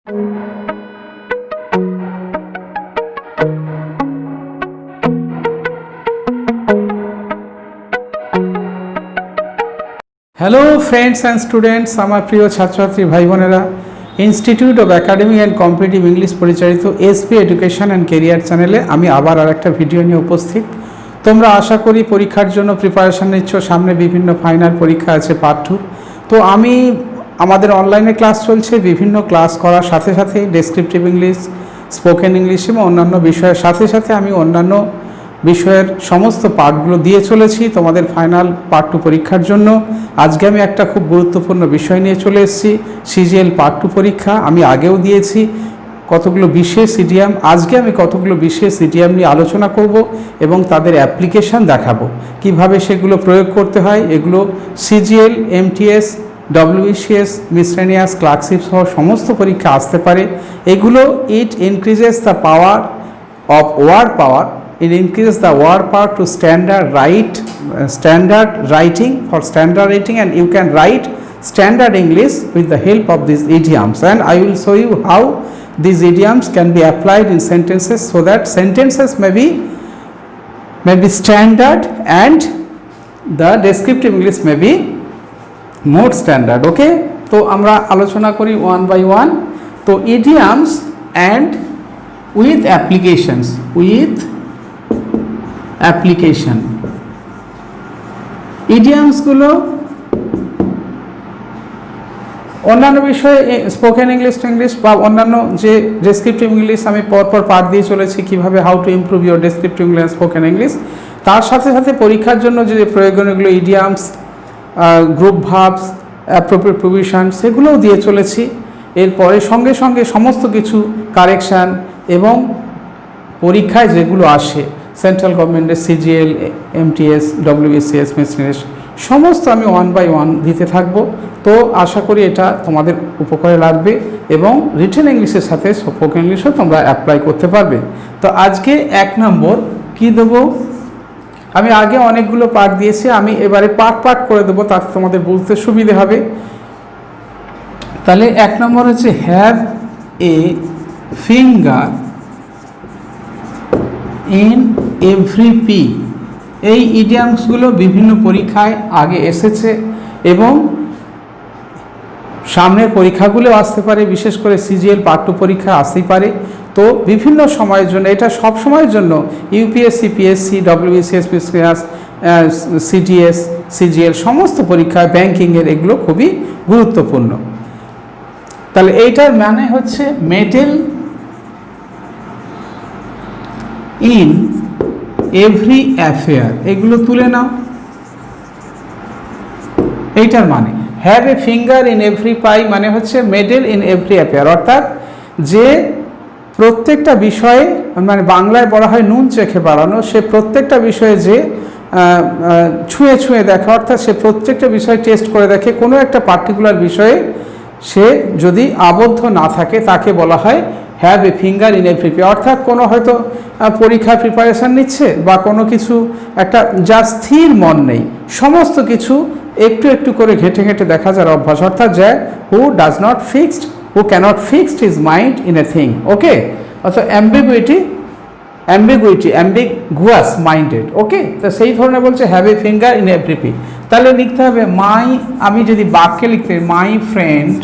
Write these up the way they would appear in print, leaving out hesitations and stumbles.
Hello friends and students, আমার প্রিয় ছাত্রছাত্রী ভাই বোনেরা, institute of academic and competitive English পরিচালিত এসপি এডুকেশন অ্যান্ড কেরিয়ার চ্যানেলে আমি আবার আরেকটা ভিডিও নিয়ে উপস্থিত। তোমরা আশা করি পরীক্ষার জন্য প্রিপারেশান নিচ্ছ। সামনে বিভিন্ন ফাইনাল পরীক্ষা আছে পার্ট 2। তো আমাদের অনলাইনে ক্লাস চলছে। বিভিন্ন ক্লাস করার সাথে সাথে ডেসক্রিপটিভ ইংলিশ, স্পোকেন ইংলিশ এবং অন্যান্য বিষয়ের সাথে সাথে আমি অন্যান্য বিষয়ের সমস্ত পার্টগুলো দিয়ে চলেছি তোমাদের ফাইনাল পার্ট 2 পরীক্ষার জন্য। আজকে আমি একটা খুব গুরুত্বপূর্ণ বিষয় নিয়ে চলে এসেছি, সিজিএল পার্ট 2 পরীক্ষা। আমি আগেও দিয়েছি কতগুলো বিশেষ ইডিয়াম। আজকে আমি কতগুলো বিশেষ ইডিয়াম নিয়ে আলোচনা করব এবং তাদের অ্যাপ্লিকেশান দেখাবো, কিভাবে সেগুলো প্রয়োগ করতে হয়। এগুলো CGL, MTS, WBCS, miscellaneous, clerkship সহ সমস্ত পরীক্ষা আসতে পারে। এগুলো it increases the power of word power. It increases the word power to standard writing for standard writing, and you can write standard English with the help of these idioms. And I will show you how these idioms can be applied in sentences so that sentences may be standard and the descriptive English may be more standard. Okay, তো আমরা আলোচনা করি one by one. তো idioms and with applications, application. ইডিয়ামসগুলো অন্যান্য বিষয়ে spoken English বা অন্যান্য যে ডেসক্রিপটিভ ইংলিশ আমি পরপর পাঠ দিয়ে চলেছি, কীভাবে how to improve your descriptive English, spoken English. তার সাথে সাথে পরীক্ষার জন্য যে প্রয়োজনীয়গুলো idioms, group verbs, appropriate provision, সেগুলোও দিয়ে চলেছি। এরপরে সঙ্গে সঙ্গে সমস্ত কিছু কারেকশান এবং পরীক্ষায় যেগুলো আসে সেন্ট্রাল গভর্নমেন্টের সিজিএল, এমটিএস, ডব্লিউবিসিএস, মিসলেনিয়াস, সমস্ত আমি ওয়ান বাই ওয়ান দিতে থাকবো। তো আশা করি এটা তোমাদের উপকারে লাগবে এবং রিটেন ইংলিশের সাথে স্পোকেন ইংলিশও তোমরা অ্যাপ্লাই করতে পারবে। তো আজকে 1 নম্বর কি দেবো, আমি আগে অনেকগুলো পার্ট দিয়েছি, আমি এবারে পার্ট করে দেবো, তাতে তোমাদের বুঝতে সুবিধে হবে। তাহলে 1 নম্বর হচ্ছে have a finger in every P. এই ইডিয়ামসগুলো বিভিন্ন পরীক্ষায় আগে এসেছে এবং সামনের পরীক্ষাগুলো আসতে পারে, বিশেষ করে সিজিএল পার্ট 2 পরীক্ষা আসতেই পারে। তো বিভিন্ন সময়ের জন্য, এটা সব সময়ের জন্য UPSC, PSC, WBCS, miscellaneous, CTS, CGL সমস্ত পরীক্ষায়, ব্যাংকিংয়ের এগুলো খুবই গুরুত্বপূর্ণ। তাহলে এইটার মানে হচ্ছে মেডেল ইন এভরি অ্যাফেয়ার, এগুলো তুলে নাও। এইটার মানে have a finger in every pie মানে হচ্ছে মেডেল ইন এভরি অ্যাফেয়ার, অর্থাৎ যে প্রত্যেকটা বিষয়ে, মানে বাংলায় বলা হয় নুন চেখে বাড়ানো, সে প্রত্যেকটা বিষয়ে যে ছুঁয়ে দেখা, অর্থাৎ সে প্রত্যেকটা বিষয় টেস্ট করে দেখে। কোনো একটা পার্টিকুলার বিষয়ে সে যদি আবদ্ধ না থাকে তাকে বলা হয় have a finger in every P. অর্থাৎ কোনো হয়তো পরীক্ষার প্রিপারেশান নিচ্ছে বা কোনো কিছু একটা যার স্থির মন নেই, সমস্ত কিছু একটু করে ঘেটে দেখা যার অভ্যাস, অর্থাৎ যে who cannot fixed his mind in a thing. Okay, অর্থাৎ অ্যাম্বিগুয়াস মাইন্ডেড। ওকে, তো সেই ধরনের বলছে have a finger in every pie. তাহলে লিখতে হবে আমি যদি বাক্যে লিখতে, মাই ফ্রেন্ড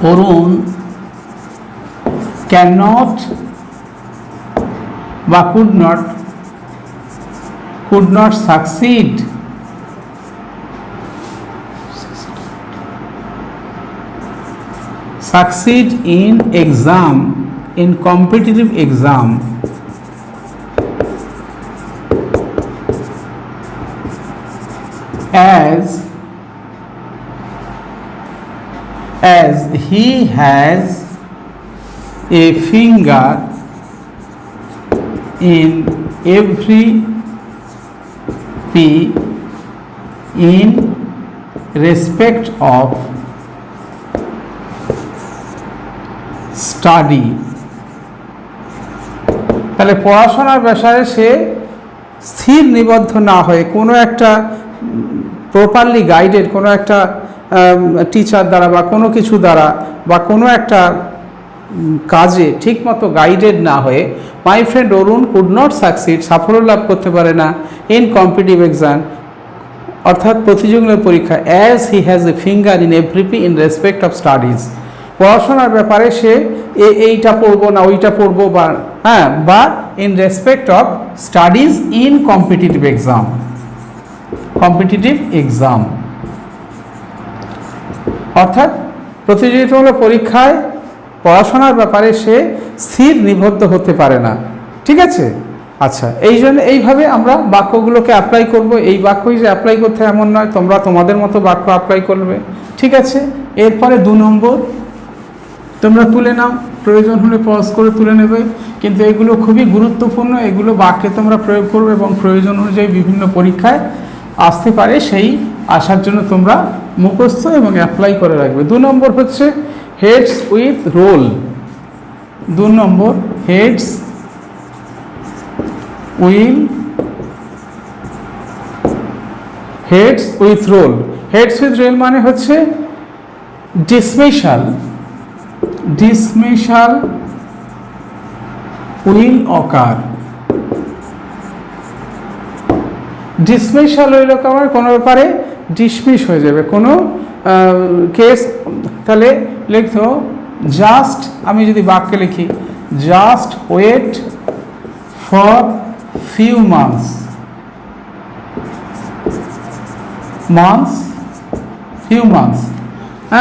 অরুণ cannot বা could not succeed in competitive exam as he has a finger in every P in respect of study। তাহলে পড়াশোনার বিষয়ে সে স্থির নিবদ্ধ না হয়ে কোনো একটা প্রপারলি গাইডেড কোনো একটা টিচার দ্বারা বা কোনো কিছু দ্বারা বা কোনো একটা কাজে ঠিকমতো গাইডেড না হয়ে মাই friend Arun could not succeed, সাফল্য লাভ করতে পারে না ইন কম্পিটিটিভ এক্সাম, অর্থাৎ প্রতিযোগিতামূলক পরীক্ষা, as he has A finger in everything in respect of studies, পড়াশোনার ব্যাপারে সে এইটা পড়বো না ওইটা পড়বো বা in respect of studies in competitive exam, অর্থাৎ প্রতিযোগিতামূলক পরীক্ষায় পড়াশোনার ব্যাপারে সে স্থির নিবদ্ধ হতে পারে না। ঠিক আছে, আচ্ছা, এই জন্য এইভাবে আমরা বাক্যগুলোকে অ্যাপ্লাই করব। এই বাক্যই যে অ্যাপ্লাই করতে এমন নয়, তোমরা তোমাদের মতো বাক্য অ্যাপ্লাই করবে। ঠিক আছে, এরপরে 2 নম্বর তোমরা তুলে নাও, প্রয়োজন হলে পজ করে তুলে নেবে, কিন্তু এগুলো খুবই গুরুত্বপূর্ণ, এগুলো বাক্যে তোমরা প্রয়োগ করবে এবং প্রয়োজন অনুযায়ী বিভিন্ন পরীক্ষায় আসতে পারে, সেই আসার জন্য তোমরা মুখস্থ এবং অ্যাপ্লাই করে রাখবে। 2 নম্বর হচ্ছে হেডস উইথ রোল। 2 নম্বর heads will roll. Heads will roll মানে হচ্ছে dismissal will occur. Dismissal will occur মানে কোনো ব্যাপারে ডিসমিস হয়ে যাবে, কোনো কেস। তাহলে লিখতো জাস্ট, আমি যদি বাক্যে লিখি just wait for few months,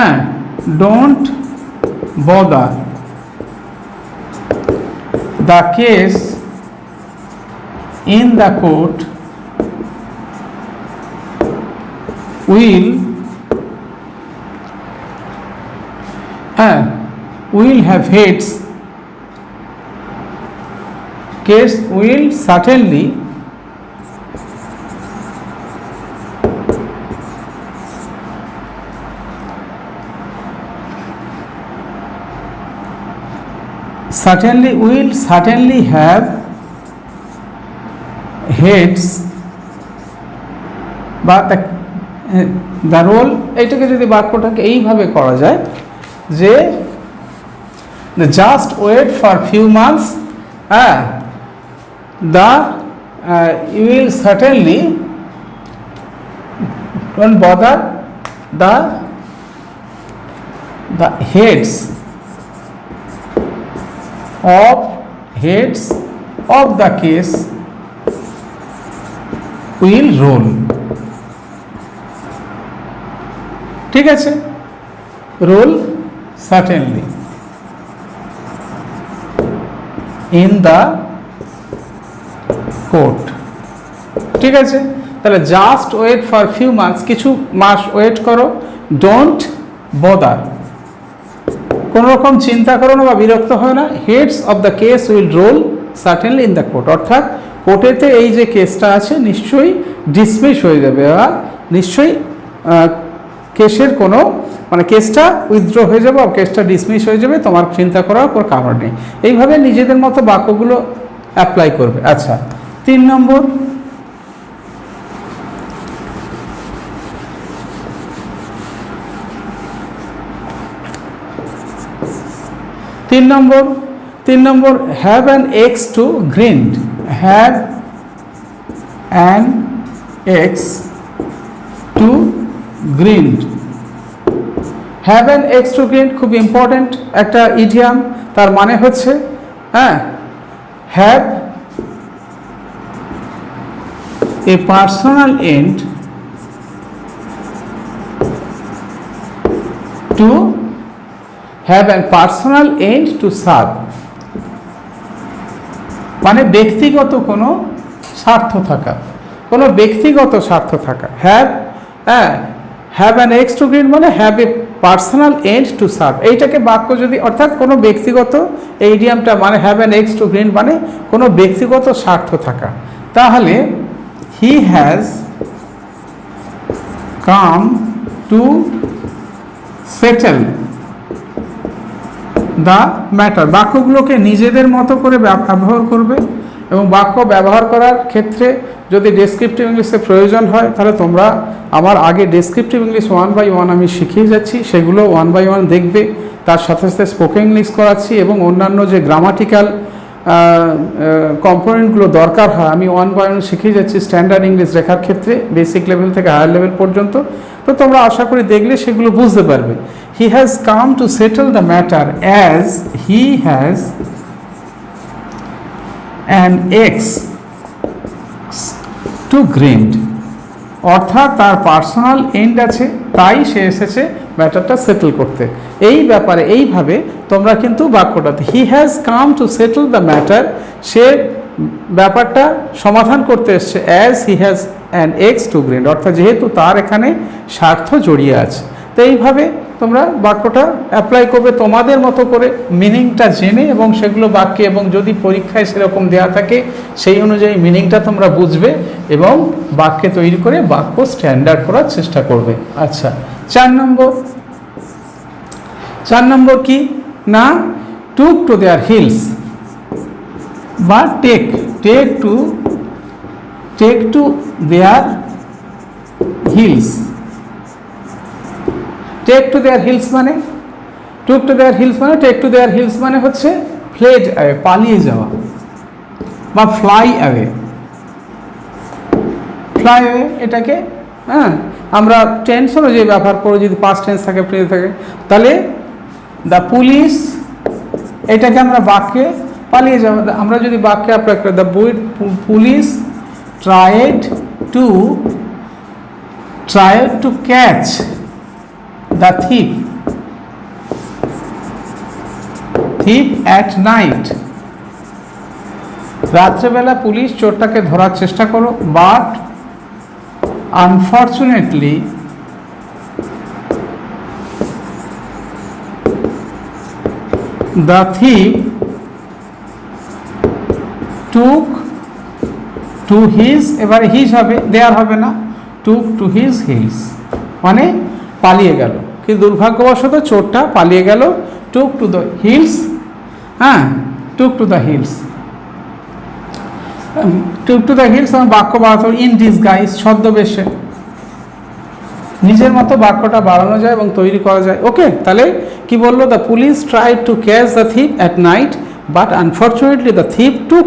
and don't bother, the case in the court will have heads, case will certainly have heads, বা দ্য রোল, এইটাকে যদি বাক্যটাকে এইভাবে করা যায় যে just wait for few months, you will certainly don't bother the heads of the case will roll। ঠিক আছে, roll certainly in the court. ঠিক আছে, তাহলে just wait for few months, কিছু মাস ওয়েট করো, ডোন্ট বদার, কোনো রকম চিন্তা করো না বা বিরক্ত হয় না, heads of the case will roll certainly in the court, অর্থাৎ কোর্টেতে এই যে কেসটা আছে নিশ্চয়ই ডিসমিস হয়ে যাবে বা নিশ্চয়ই কেসের কোনো কেসটা উইথড্র হয়ে যাবে, কেসটা ডিসমিস হয়ে যাবে, তোমার চিন্তা করার কোনো কারণ নেই। এইভাবে নিজেদের মতো বাক্যগুলো অ্যাপ্লাই করবে। আচ্ছা, 3 নম্বর, have an axe to grind, have an axe to grind. Have an axe to grind খুব ইম্পর্টেন্ট একটা ইডিয়াম, তার মানে হচ্ছে have a personal end to have a personal end to serve, মানে ব্যক্তিগত কোনো স্বার্থ থাকা, কোনো ব্যক্তিগত স্বার্থ থাকা। Have an axe to grind মানে have a personal end to serve, এইটাকে বাক্য যদি, অর্থাৎ কোনো ব্যক্তিগত, এই ইডিয়ামটা মানে have an axe to grind মানে কোনো ব্যক্তিগত স্বার্থ থাকা, তাহলে he has come to settle the matter. বাক্যগুলোকে নিজেদের মতো করে ব্যবহার করবে এবং বাক্য ব্যবহার করার ক্ষেত্রে যদি ডেসক্রিপটিভ ইংলিশের প্রয়োজন হয় তাহলে তোমরা আমার আগে ডেসক্রিপটিভ ইংলিশ 1 by 1 আমি শিখিয়ে যাচ্ছি, সেগুলো 1 by 1 দেখবে। তার সাথে সাথে স্পোকেন ইংলিশ করাচ্ছি এবং অন্যান্য যে গ্রামাটিক্যাল কম্পোনেন্টগুলো দরকার হয় আমি 1 by 1 শিখিয়ে যাচ্ছি স্ট্যান্ডার্ড ইংলিশ লেখার ক্ষেত্রে, বেসিক লেভেল থেকে হায়ার লেভেল পর্যন্ত। তো তোমরা আশা করি দেখলে সেগুলো বুঝতে পারবে। He has come to settle the matter as he has an axe to grind, অর্থাৎ তার পার্সোনাল এন্ড আছে, তাই সে এসেছে ম্যাটারটা সেটেল করতে। এই ব্যাপারে এইভাবে তোমরা কিন্তু বাক্যটাতে he has come to settle the matter, সে ব্যাপারটা সমাধান করতে এসছে, as he has an axe to grind, অর্থাৎ যেহেতু তার এখানে স্বার্থ জড়িয়ে আছে। তো এইভাবে তোমরা বাক্যটা অ্যাপ্লাই করবে তোমাদের মতো করে, মিনিংটা জেনে এবং সেগুলো বাক্যে, এবং যদি পরীক্ষায় সেরকম দেওয়া থাকে সেই অনুযায়ী মিনিংটা তোমরা বুঝবে এবং বাক্যে তৈরি করে বাক্য স্ট্যান্ডার্ড করার চেষ্টা করবে। আচ্ছা, 4 নম্বর কি না, টুক টু দেয়ার হিলস বা take to their heels. Take to their heels মানে, টুক টু দেয়ার হিলস মানে, টেক টু দেয়ার হিলস মানে হচ্ছে ফ্লেড অ্যাওয়ে, পালিয়ে যাওয়া বা ফ্লাই অ্যাওয়ে। ফ্লাই অ্যাওয়ে এটাকে আমরা টেন্সও যে ব্যবহার করো, যদি পাস্ট টেন্স থাকে প্রেজেন্ট থাকে, তাহলে দ্য পুলিশ এটাকে আমরা বাক্যে পালিয়ে যাওয়া, আমরা যদি বাক্যে অ্যাপ্লাই করি the police tried to catch the thief at night, রাত্রেবেলা পুলিশ চোরটাকে ধরার চেষ্টা করো, but unfortunately the thief took to his, এবারে হিজ হবে, দেয়ার হবে না, took to his heels মানে পালিয়ে গেল। কিন্তু দুর্ভাগ্যবশত চোরটা পালিয়ে গেল, took to the hills, took to the hills, took to the hills আমার বাক্য বাড়াতে ইন ডিসগাইজ, ছদ্মবেশে, নিজের মতো বাক্যটা বাড়ানো যায় এবং তৈরি করা যায়। ওকে, তাহলে কি বললো, the police tried to catch the thief at night but unfortunately the thief took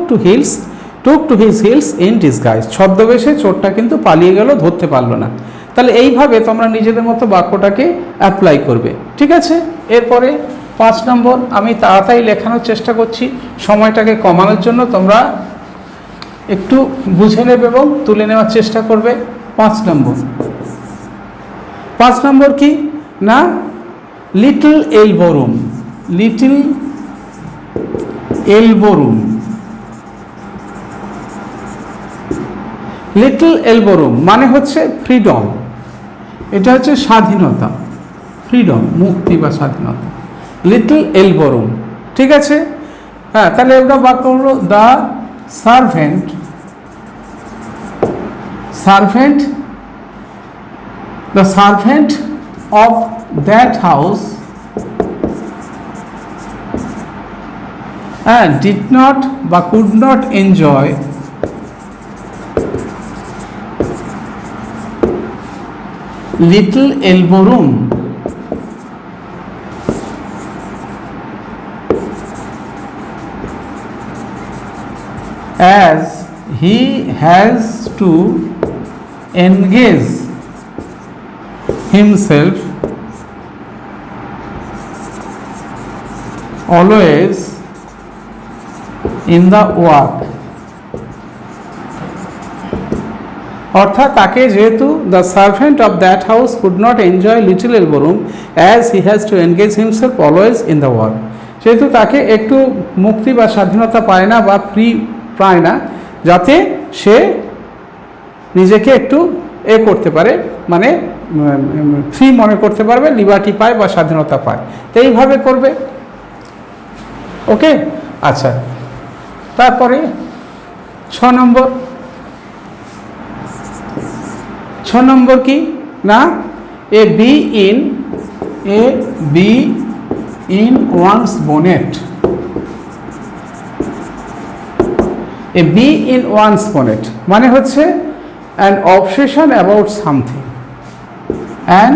to his hills in disguise, ছদ্মবেশে চোরটা কিন্তু পালিয়ে গেল, ধরতে পারলো না। তাহলে এইভাবে তোমরা নিজেদের মতো বাক্যটাকে অ্যাপ্লাই করবে, ঠিক আছে। এরপরে 5 নম্বর, আমি তাড়াতাড়ি লেখানোর চেষ্টা করছি সময়টাকে কমানোর জন্য, তোমরা একটু বুঝে নেবে এবং তুলে নেওয়ার চেষ্টা করবে। 5 নম্বর কি না, little elbow room. Little elbow room, little elbow room মানে হচ্ছে ফ্রিডম, এটা হচ্ছে স্বাধীনতা, ফ্রিডম মুক্তি বা স্বাধীনতা, লিটল এলবো রুম, ঠিক আছে। তাহলে আমরা বাক্য হলো the servant of that house did not বা could not enjoy little elbow room, as he has to engage himself always in the work, অর্থাৎ তাকে যেহেতু the servant of that house could not enjoy little elbow room as he has to engage himself always in the work, যেহেতু তাকে একটু মুক্তি বা স্বাধীনতা পায় না বা ফ্রি পায় না, যাতে সে নিজেকে একটু করতে পারে, মানে ফ্রি মনে করতে পারবে, লিবার্টি পায় বা স্বাধীনতা পায়, তো এইভাবে করবে। ওকে, আচ্ছা। তারপরে 6 নম্বর কি না, a bee in one's bonnet, a bee in one's bonnet মানে হচ্ছে an obsession about something, an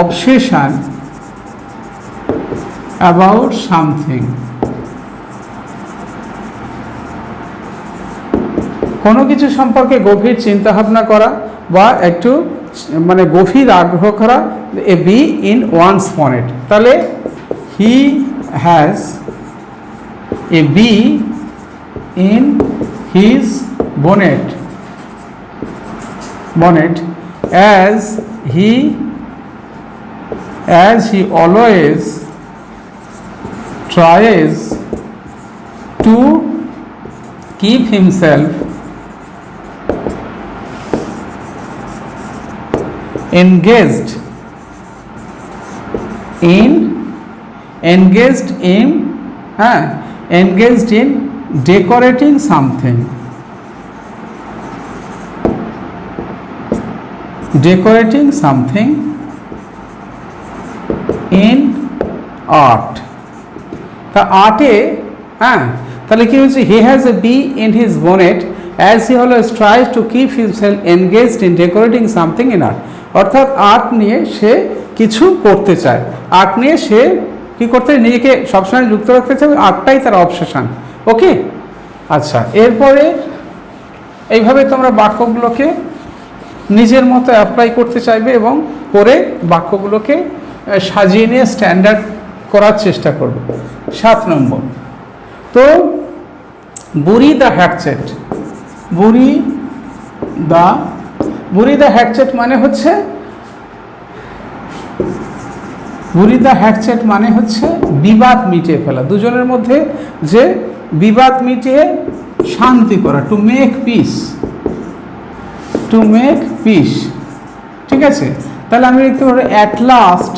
obsession about something, কোনো কিছু সম্পর্কে গভীর চিন্তা ভাবনা করা বা একটু মানে গভীর আগ্রহ করা, a bee in one's bonnet। তাহলে he has a bee in his bonnet as he always tries to keep himself engaged in decorating something, in art। তা আর্টে তাহলে কি হচ্ছে, হি has a bee in his bonnet as he always tries to keep himself engaged in decorating something in art। অর্থাৎ art নিয়ে সে কিছু করতে চায়, art নিয়ে সে কি করতে নিজেকে সবসময় যুক্ত রাখতে চায়, আর্টটাই তার অবসেশন। ওকে, আচ্ছা, এরপরে এইভাবে তোমরা বাক্যগুলোকে নিজের মতো অ্যাপ্লাই করতে চাইবে এবং করে বাক্যগুলোকে সাজিয়ে নিয়ে স্ট্যান্ডার্ড করার চেষ্টা করবে। 7 নম্বর, তো বুড়ি দ্য হ্যাটচেট, বুড়ি দ্য হ্যাটচেট মানে হচ্ছে বিবাদ মিটিয়ে ফেলা, দুজনের মধ্যে যে বিবাদ মিটিয়ে শান্তি করা, টু মেক পিস। ঠিক আছে, তাহলে আমি লিখতে পারবো at last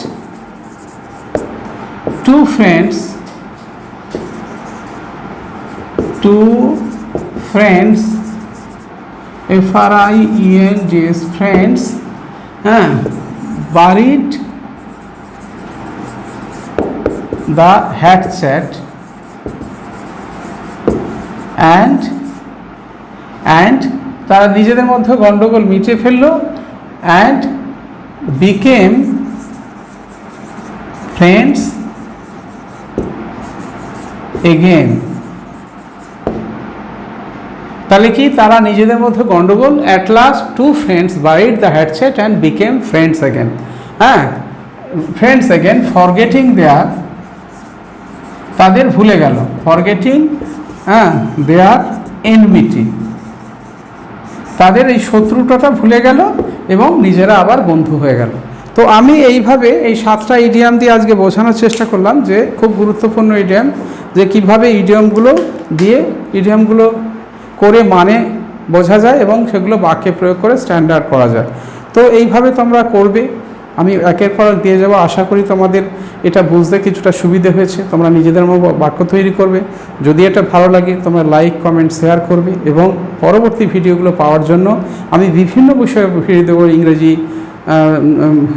two friends FRIENDS friends buried the hatchet and তারা নিজেদের মধ্যে গন্ডগোল মিটিয়ে ফেললো and became friends again। তাহলে কি, তারা নিজেদের মধ্যে গন্ডগোল, at last two friends buried the hatchet and became friends again। friends again, forgetting their, তাদের ভুলে গেল, forgetting their enmity, তাদের এই শত্রুতাটা ভুলে গেল এবং নিজেরা আবার বন্ধু হয়ে গেল। তো আমি এইভাবে এই 7টা ইডিয়াম দিয়ে আজকে বোঝানোর চেষ্টা করলাম যে খুব গুরুত্বপূর্ণ ইডিয়াম, যে কিভাবে ইডিয়ামগুলো দিয়ে ইডিয়ামগুলো করে মানে বোঝা যায় এবং সেগুলো বাক্যে প্রয়োগ করে স্ট্যান্ডার্ড করা যায়। তো এইভাবে তোমরা করবে, আমি একের পর এক দিয়ে যাবো। আশা করি তোমাদের এটা বুঝতে কিছুটা সুবিধে হয়েছে, তোমরা নিজেদের মতো বাক্য তৈরি করবে। যদি এটা ভালো লাগে তোমরা লাইক, কমেন্ট, শেয়ার করবে এবং পরবর্তী ভিডিওগুলো পাওয়ার জন্য আমি বিভিন্ন বিষয়ে ভিডিও দেবো, ইংরেজি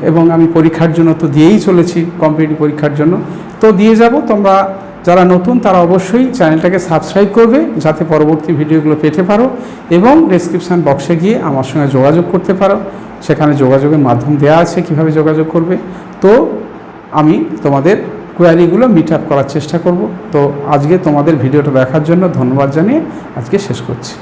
এবং আমি পরীক্ষার জন্য তো দিয়েই চলেছি, কম্পিটিটিভ পরীক্ষার জন্য তো দিয়ে যাব। তোমরা যারা নতুন তারা অবশ্যই চ্যানেলটাকে সাবস্ক্রাইব করবে যাতে পরবর্তী ভিডিওগুলো পেতে পারো এবং ডেসক্রিপশান বক্সে গিয়ে আমার সঙ্গে যোগাযোগ করতে পারো, সেখানে যোগাযোগের মাধ্যম দেওয়া আছে কিভাবে যোগাযোগ করবে। তো আমি তোমাদের কোয়ারিগুলো মিট আপ করার চেষ্টা করব। তো আজকে তোমাদের ভিডিওটা দেখার জন্য ধন্যবাদ জানিয়ে আজকে শেষ করছি।